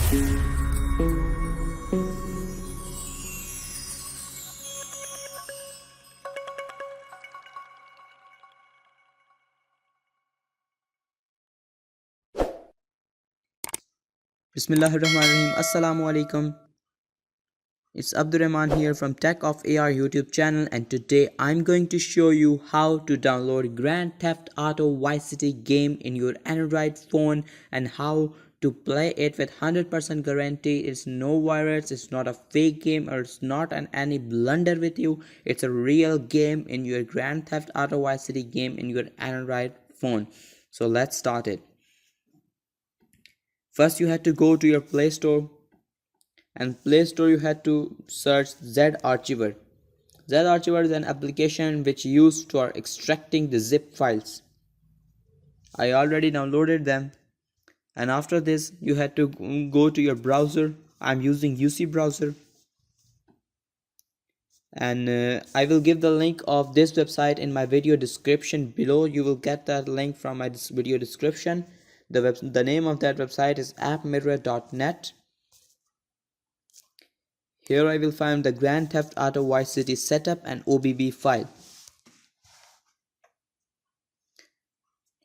Bismillahirrahmanirrahim. Assalamu alaikum. It's Abdurrahman here from Tech of AR YouTube channel, and today I'm going to show you how to download Grand Theft Auto Vice City game in your Android phone and how to play it with 100% guarantee. It's no virus, it's not a fake game, or it's not any blunder with you. It's a real game in your Grand Theft Auto Vice City game in your Android phone. So let's start it. First you have to go to your Play Store, and Play Store you had to search Z-Archiver. Z-Archiver is an application which used for extracting the zip files. I already downloaded them, and after this you had to go to your browser. I'm using UC browser, and I will give the link of this website in my video description below. You will get that link from my video description. The name of that website is appmirror.net. Here I will find the Grand Theft Auto Vice City setup and OBB file.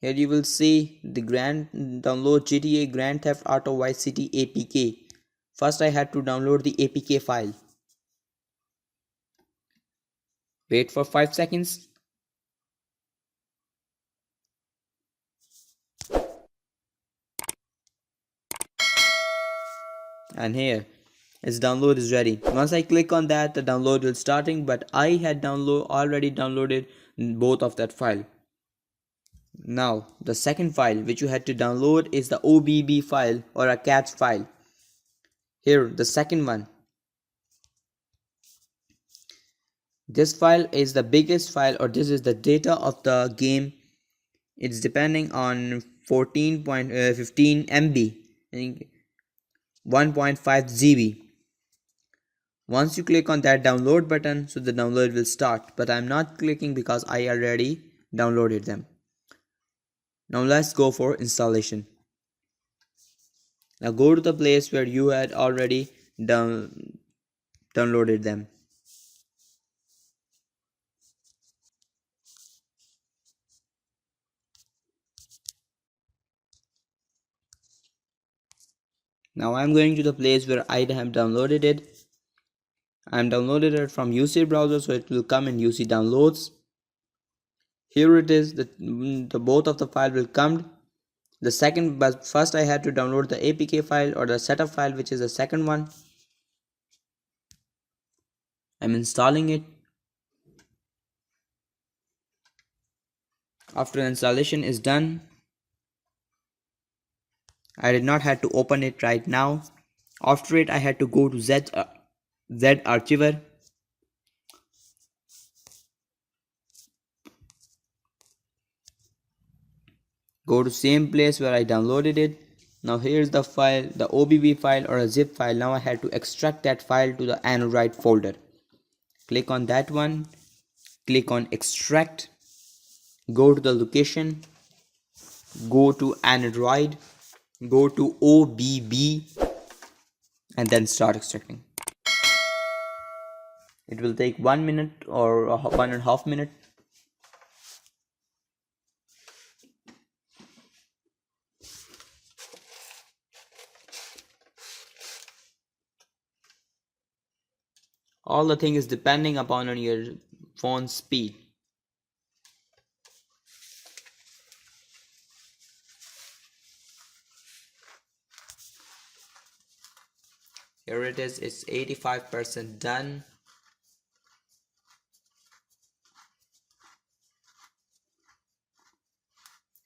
Here you will see the download GTA Grand Theft Auto Vice City APK. First I had to download the APK file. Wait for 5 seconds. And here its download is ready. Once I click on that, the download will starting, but I had already downloaded both of that file. Now the second file which you had to download is the OBB file or a catch file. Here the second one. This file is the biggest file, or this is the data of the game. It's depending on 14.15 MB, I think 1.5 GB. Once you click on that download button, so the download will start, but I'm not clicking because I already downloaded them. Now let's go for installation. Now go to the place where you had already downloaded them. Now I'm going to the place where I have downloaded it. I'm downloaded it from UC browser, so it will come in UC downloads. Here it is. The both of the file will come. The second, but first I had to download the APK file or the setup file, which is the second one. I'm installing it. After installation is done, I did not have to open it right now. After it, I had to go to Z-Archiver. Go to same place where I downloaded it. Now here's the file, the OBB file or a zip file. Now I had to extract that file to the Android folder. Click on that one. Click on extract. Go to the location. Go to Android. Go to OBB. And then start extracting. It will take 1 minute or 1.5 minutes. All the thing is depending upon on your phone speed. Here it is, it's 85% done.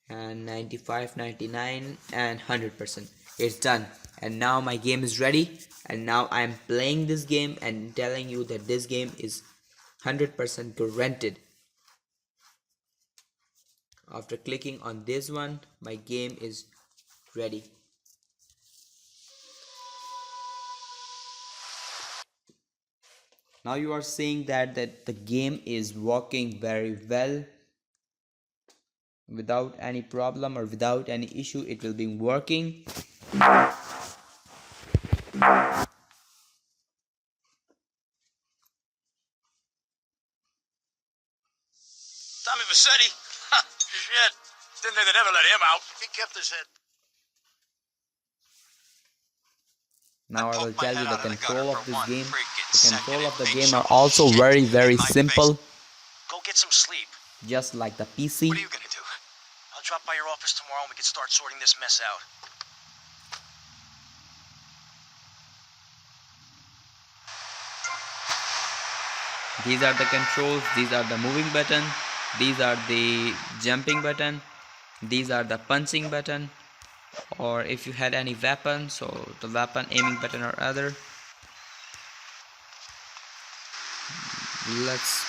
And 95, 99 and 100%. It's done. And now my game is ready, and now I'm playing this game and telling you that this game is 100% guaranteed. After clicking on this one, my game is ready. Now you are seeing that the game is working very well. Without any problem or without any issue, it will be working. Tommy Vassetti? Shit. Didn't think they'd ever let him out. He kept his head. Now I will tell you the control of this game. The control of the game are also very simple. Go get some sleep. Just like the PC. What are you gonna do? I'll drop by your office tomorrow and we can start sorting this mess out. These are the controls, these are the moving button, these are the jumping button, these are the punching button, or if you had any weapon, so the weapon aiming button or other. Let's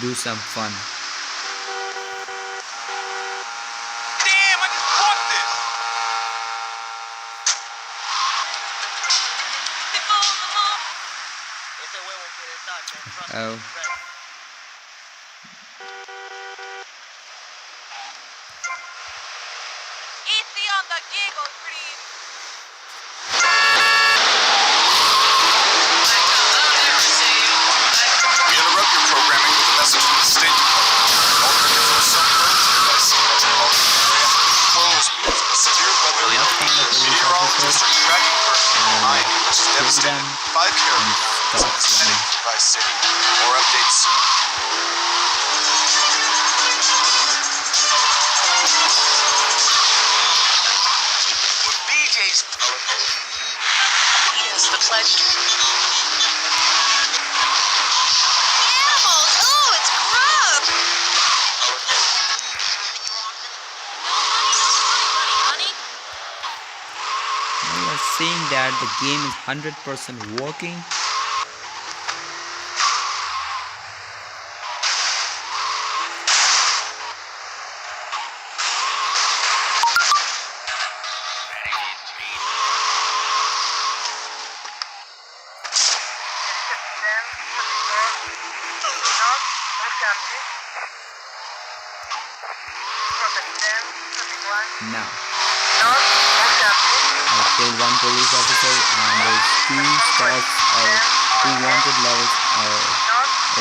do some fun. Damn, I just fucked this! Oh. Easy on the giggle, please. We interrupt your programming with a message from the State Department. All records of some birds devices in the area have been closed because of a severe weather event. Meteorologists are tracking birds from behind, which is devastating 5 caribou mountains heading to Vice City. More updates soon. BJ's. Yes, the pledge. Animals! Oh, it's grub! Honey? We are seeing that the game is 100% working. Now, I killed one police officer and those 2 stars or 2 wanted levels are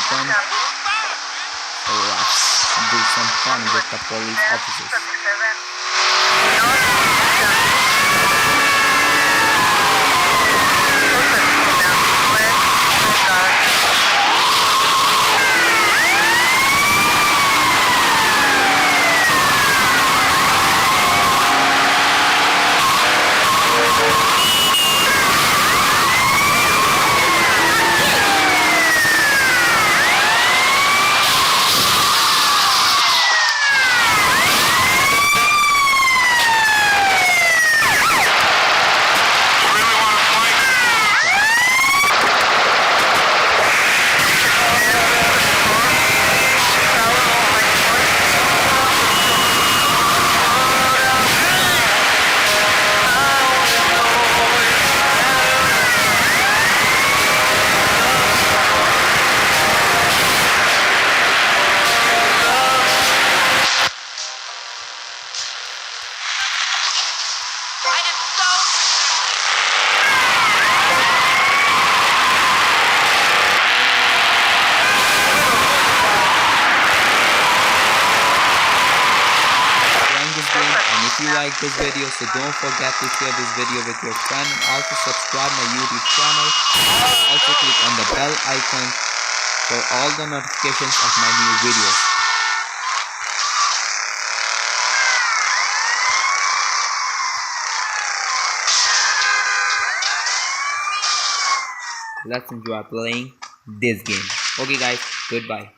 open. So let's do some fun with the police officers. And if you like this video, so don't forget to share this video with your friend, and also subscribe my YouTube channel. Also click on the bell icon for all the notifications of my new videos. Let's enjoy playing this game. Okay guys, goodbye.